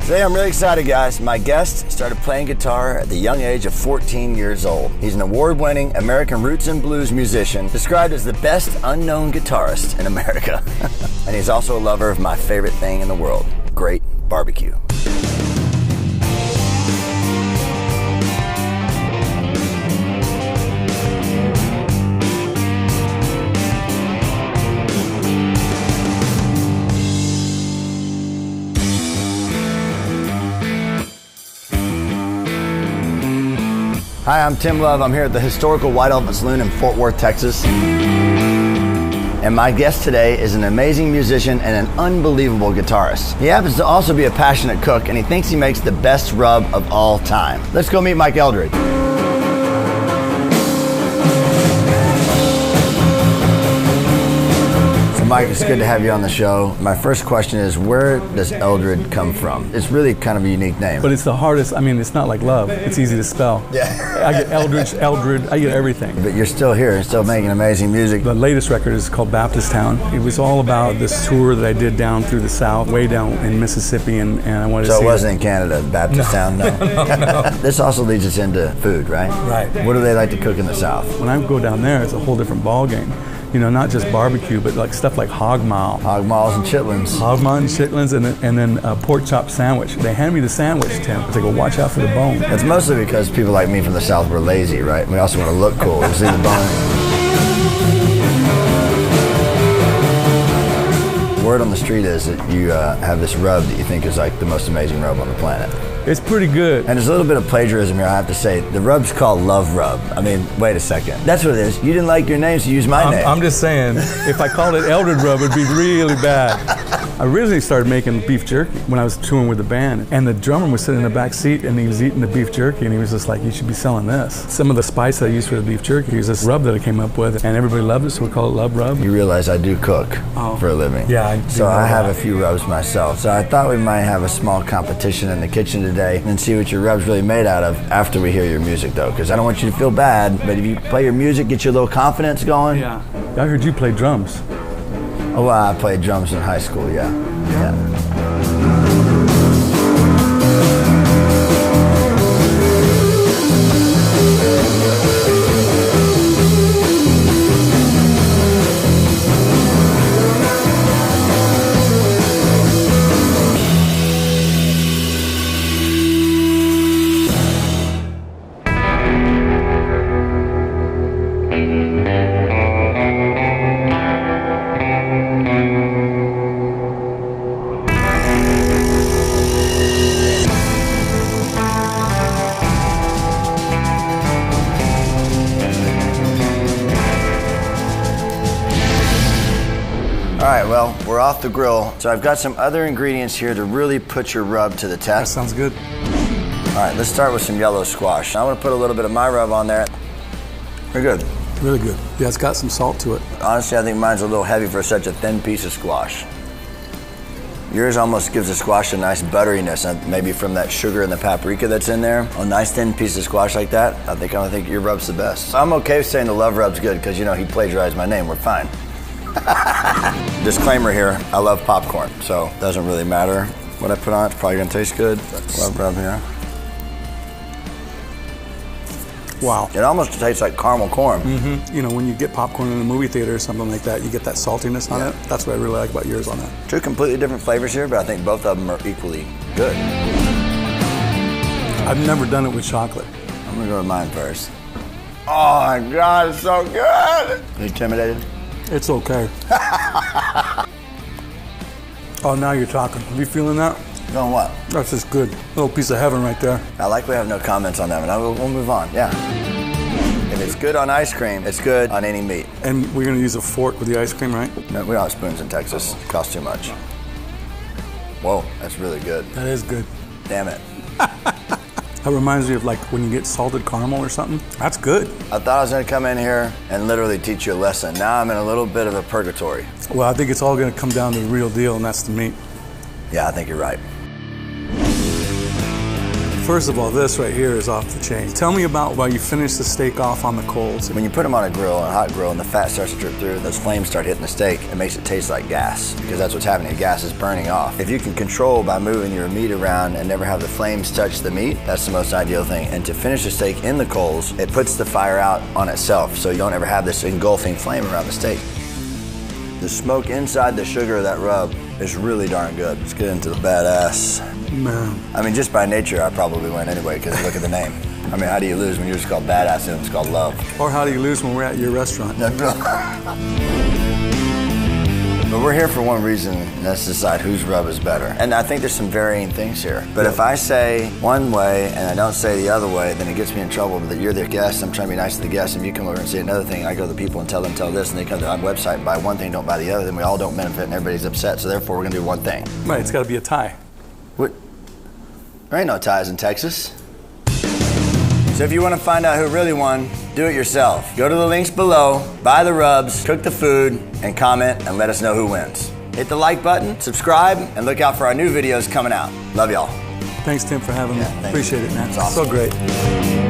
Today I'm really excited, guys. My guest started playing guitar at the young age of 14 years old. He's an award-winning American roots and blues musician, described as the best unknown guitarist in America. And he's also a lover of my favorite thing in the world, great barbecue. Hi, I'm Tim Love. I'm here at the historical White Elephant Saloon in Fort Worth, Texas. And my guest today is an amazing musician and an unbelievable guitarist. He happens to also be a passionate cook, and he thinks he makes the best rub of all time. Let's go meet Mike Eldred. Mike, it's good to have you on the show. My first question is, where does Eldred come from? It's really kind of a unique name. But it's the hardest. I mean, it's not like love. It's easy to spell. Yeah. I get Eldred, I get everything. But you're still here and still making amazing music. The latest record is called Baptist Town. It was all about this tour that I did down through the South, way down in Mississippi, and I wanted to see. So it wasn't in Canada, Baptist Town? No. No. This also leads us into food, right? Right. What do they like to cook in the South? When I go down there, it's a whole different ballgame. You know, not just barbecue, but like stuff like hog mile. Hog miles and chitlins. Hog mile and chitlins, and then a pork chop sandwich. They hand me the sandwich, Tim. They go, watch out for the bone. It's mostly because people like me from the South were lazy, right? We also want to look cool. We see the bone. Word on the street is that you have this rub that you think is like the most amazing rub on the planet. It's pretty good. And there's a little bit of plagiarism here, I have to say. The rub's called Love Rub. I mean, wait a second. That's what it is. You didn't like your name, so you used my name. I'm just saying, if I called it Eldred Rub, it'd be really bad. I originally started making beef jerky when I was touring with the band, and the drummer was sitting in the back seat and he was eating the beef jerky, and he was just like, you should be selling this. Some of the spice that I used for the beef jerky was this rub that I came up with, and everybody loved it, so we call it Love Rub. You realize I do cook for a living. Yeah, I do. So I have a few rubs myself. So I thought we might have a small competition in the kitchen today and see what your rub's really made out of after we hear your music, though, because I don't want you to feel bad, but if you play your music, get your little confidence going. Yeah. I heard you play drums. Oh, well, I played drums in high school, yeah. All right, well, we're off the grill, so I've got some other ingredients here to really put your rub to the test. That sounds good. All right, let's start with some yellow squash. I want to put a little bit of my rub on there. Very good. Really good. Yeah, it's got some salt to it. Honestly, I think mine's a little heavy for such a thin piece of squash. Yours almost gives the squash a nice butteriness, maybe from that sugar and the paprika that's in there. A nice thin piece of squash like that, I think your rub's the best. I'm okay saying the Love Rub's good because, you know, he plagiarized my name. We're fine. Disclaimer here, I love popcorn, so it doesn't really matter what I put on it. It's probably gonna taste good. Love Rub here. Wow. It almost tastes like caramel corn. Mm-hmm. You know, when you get popcorn in a movie theater or something like that, you get that saltiness on it. That's what I really like about yours on that. Two completely different flavors here, but I think both of them are equally good. I've never done it with chocolate. I'm gonna go with mine first. Oh my God, it's so good! Are you intimidated? It's okay. Oh, now you're talking. Are you feeling that? Going what? That's just good. Little piece of heaven right there. I like we have no comments on that one. We'll move on, yeah. If it's good on ice cream, it's good on any meat. And we're gonna use a fork with the ice cream, right? No, we don't have spoons in Texas. It costs too much. Whoa, that's really good. That is good. Damn it. That reminds me of like when you get salted caramel or something. That's good. I thought I was gonna come in here and literally teach you a lesson. Now I'm in a little bit of a purgatory. Well, I think it's all gonna come down to the real deal, and that's the meat. Yeah, I think you're right. First of all, this right here is off the chain. Tell me about why you finish the steak off on the coals. When you put them on a grill, on a hot grill, and the fat starts to drip through, those flames start hitting the steak, it makes it taste like gas, because that's what's happening. The gas is burning off. If you can control by moving your meat around and never have the flames touch the meat, that's the most ideal thing. And to finish the steak in the coals, it puts the fire out on itself, so you don't ever have this engulfing flame around the steak. The smoke inside the sugar of that rub is really darn good. Let's get into the badass. Man. I mean, just by nature, I probably win anyway, because look at the name. I mean, how do you lose when you're just called badass and it's called love? Or how do you lose when we're at your restaurant? No. But we're here for one reason, and that's to decide whose rub is better. And I think there's some varying things here. But if I say one way and I don't say the other way, then it gets me in trouble. But you're the guest, I'm trying to be nice to the guest. If you come over and say another thing, I go to the people and tell them, tell this, and they come to our website and buy one thing, don't buy the other, then we all don't benefit and everybody's upset. So therefore, we're gonna do one thing. Right, it's gotta be a tie. What? There ain't no ties in Texas. So if you want to find out who really won, do it yourself. Go to the links below, buy the rubs, cook the food, and comment and let us know who wins. Hit the like button, subscribe, and look out for our new videos coming out. Love y'all. Thanks, Tim, for having me. Yeah, Appreciate it, man. It's awesome. So great.